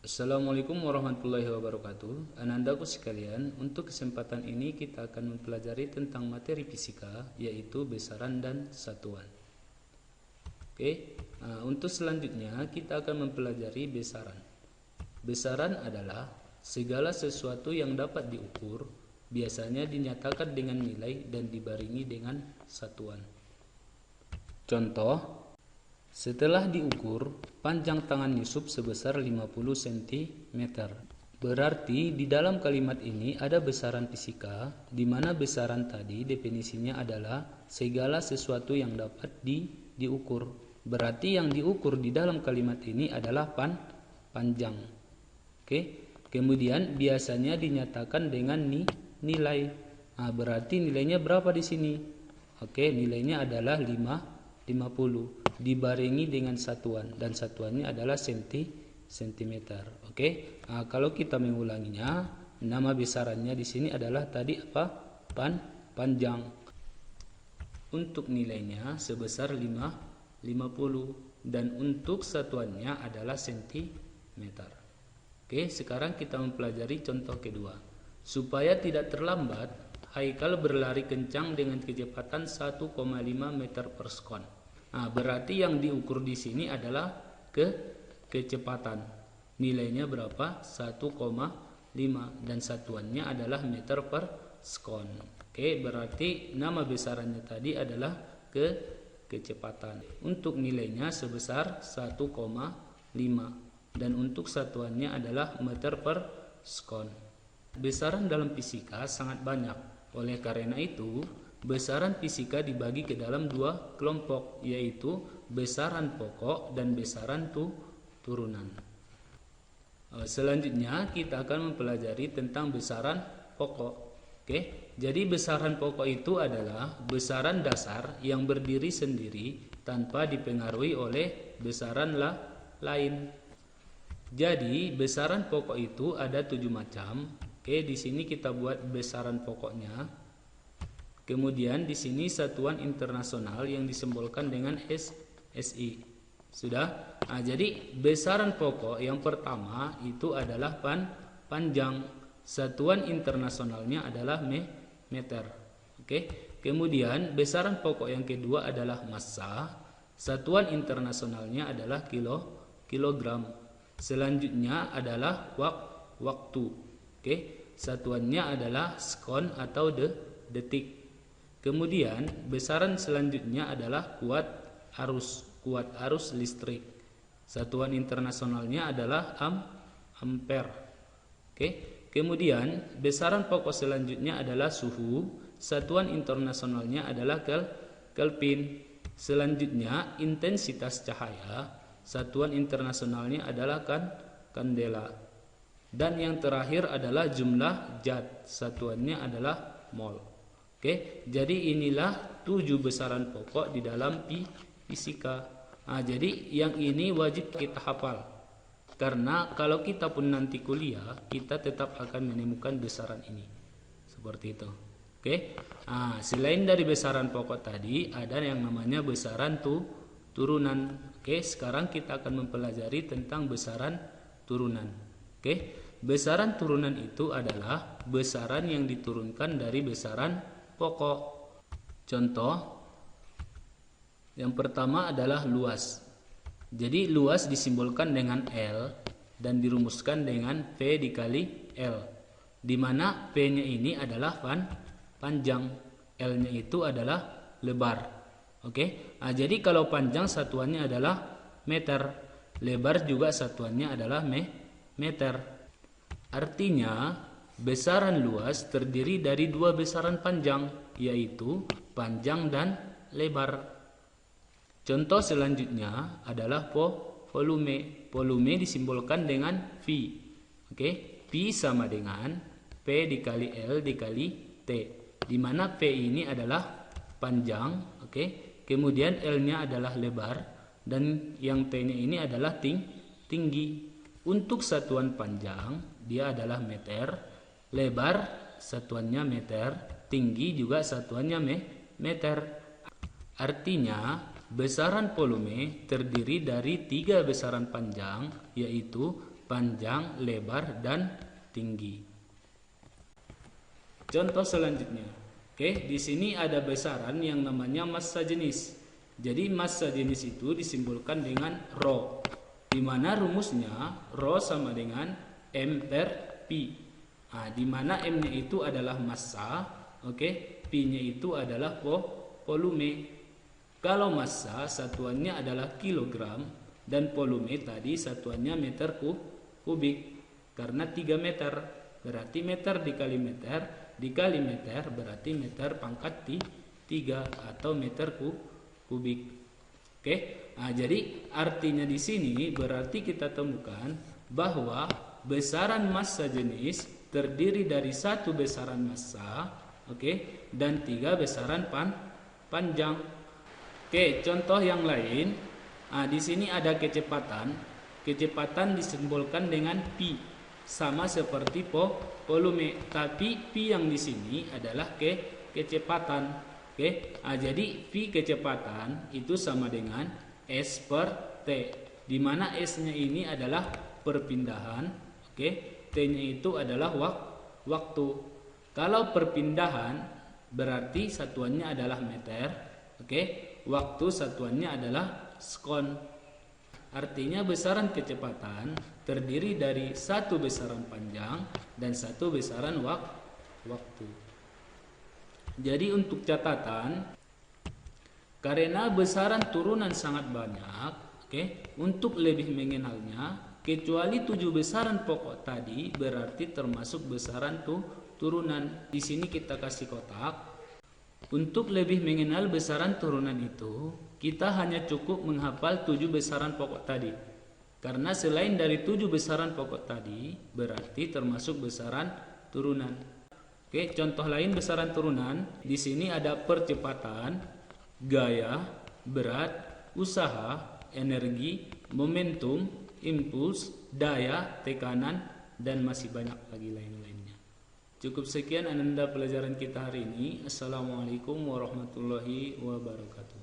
Assalamualaikum warahmatullahi wabarakatuh. Anandaku sekalian, untuk kesempatan ini kita akan mempelajari tentang materi fisika, yaitu besaran dan satuan. Oke, untuk selanjutnya kita akan mempelajari besaran. Besaran adalah segala sesuatu yang dapat diukur, biasanya dinyatakan dengan nilai dan dibarengi dengan satuan. Contoh, setelah diukur, panjang tangan Yusuf sebesar 50 cm. Berarti di dalam kalimat ini ada besaran fisika, di mana besaran tadi definisinya adalah segala sesuatu yang dapat diukur. Berarti yang diukur di dalam kalimat ini adalah panjang. Oke. Kemudian biasanya dinyatakan dengan nilai. Berarti nilainya berapa di sini? Oke, nilainya adalah 50 dibarengi dengan satuan, dan satuannya adalah sentimeter. Oke. Kalau kita mengulanginya, nama besarannya di sini adalah tadi apa? Panjang. Untuk nilainya sebesar 50 dan untuk satuannya adalah sentimeter. Oke, sekarang kita mempelajari contoh kedua. Supaya tidak terlambat, Haikal berlari kencang dengan kecepatan 1,5 meter per sekon. Berarti yang diukur di sini adalah kecepatan. Nilainya berapa? 1,5 dan satuannya adalah meter per sekon. Oke, berarti nama besarannya tadi adalah kecepatan. Untuk nilainya sebesar 1,5 dan untuk satuannya adalah meter per sekon. Besaran dalam fisika sangat banyak. Oleh karena itu, besaran fisika dibagi ke dalam dua kelompok, yaitu besaran pokok dan besaran turunan. Selanjutnya kita akan mempelajari tentang besaran pokok. Oke, jadi besaran pokok itu adalah besaran dasar yang berdiri sendiri tanpa dipengaruhi oleh besaran lain. Jadi besaran pokok itu ada 7 macam. Oke, di sini kita buat besaran pokoknya. Kemudian di sini satuan internasional yang disimbolkan dengan SI. Sudah? Jadi besaran pokok yang pertama itu adalah panjang. Satuan internasionalnya adalah meter. Oke. Kemudian besaran pokok yang kedua adalah massa. Satuan internasionalnya adalah kilogram. Selanjutnya adalah waktu. Oke. Satuannya adalah sekon atau detik. Kemudian besaran selanjutnya adalah kuat arus listrik. Satuan internasionalnya adalah ampere. Oke. Kemudian besaran pokok selanjutnya adalah suhu. Satuan internasionalnya adalah Kelvin. Selanjutnya intensitas cahaya. Satuan internasionalnya adalah kandela. Dan yang terakhir adalah jumlah zat. Satuannya adalah mol. Oke, jadi inilah 7 besaran pokok di dalam fisika. Jadi yang ini wajib kita hafal. Karena kalau kita pun nanti kuliah, kita tetap akan menemukan besaran ini. Seperti itu. Oke. Selain dari besaran pokok tadi, ada yang namanya besaran turunan. Oke, sekarang kita akan mempelajari tentang besaran turunan. Oke. Besaran turunan itu adalah besaran yang diturunkan dari besaran pokok. Contoh yang pertama adalah luas. Jadi luas disimbolkan dengan L dan dirumuskan dengan V dikali L, di mana P-nya ini adalah panjang, L-nya itu adalah lebar. Oke. Jadi kalau panjang satuannya adalah meter, lebar juga satuannya adalah meter. Artinya besaran luas terdiri dari 2 besaran panjang, yaitu panjang dan lebar. Contoh selanjutnya adalah volume. Volume disimbolkan dengan V. Oke, V sama dengan P dikali L dikali T, di mana P ini adalah panjang, oke. Kemudian L-nya adalah lebar dan yang T-nya ini adalah tinggi. Untuk satuan panjang dia adalah meter, lebar satuannya meter, tinggi juga satuannya meter. Artinya besaran volume terdiri dari 3 besaran panjang, yaitu panjang, lebar, dan tinggi. Contoh selanjutnya. Oke, di sini ada besaran yang namanya massa jenis. Jadi massa jenis itu disimbolkan dengan Rho, di mana rumusnya Rho sama dengan M per Pi. Nah, di mana M-nya itu adalah massa, oke, Pi-nya itu adalah volume. Kalau massa satuannya adalah kilogram dan volume tadi satuannya meter kubik. Karena 3 meter berarti meter dikali meter berarti meter pangkat 3 atau meter kubik. Oke. Nah, jadi artinya di sini berarti kita temukan bahwa besaran massa jenis terdiri dari 1 besaran massa, oke, dan 3 besaran panjang. Oke, contoh yang lain. Nah, di sini ada kecepatan. Kecepatan disimbolkan dengan pi, sama seperti volume, tapi pi yang di sini adalah kecepatan. Oke. Nah, jadi pi kecepatan itu sama dengan S per T, di mana S-nya ini adalah perpindahan, oke. T-nya itu adalah waktu. Kalau perpindahan berarti satuannya adalah meter, oke. Waktu satuannya adalah sekon. Artinya besaran kecepatan terdiri dari 1 besaran panjang dan 1 besaran waktu. Jadi untuk catatan, karena besaran turunan sangat banyak, oke, untuk lebih mengenalnya, kecuali 7 besaran pokok tadi berarti termasuk besaran turunan. Di sini kita kasih kotak. Untuk lebih mengenal besaran turunan itu, kita hanya cukup menghafal 7 besaran pokok tadi. Karena selain dari 7 besaran pokok tadi, berarti termasuk besaran turunan. Oke, contoh lain besaran turunan. Di sini ada percepatan, gaya, berat, usaha, energi, momentum, impuls, daya, tekanan, dan masih banyak lagi lain-lainnya. Cukup sekian ananda pelajaran kita hari ini. Assalamualaikum warahmatullahi wabarakatuh.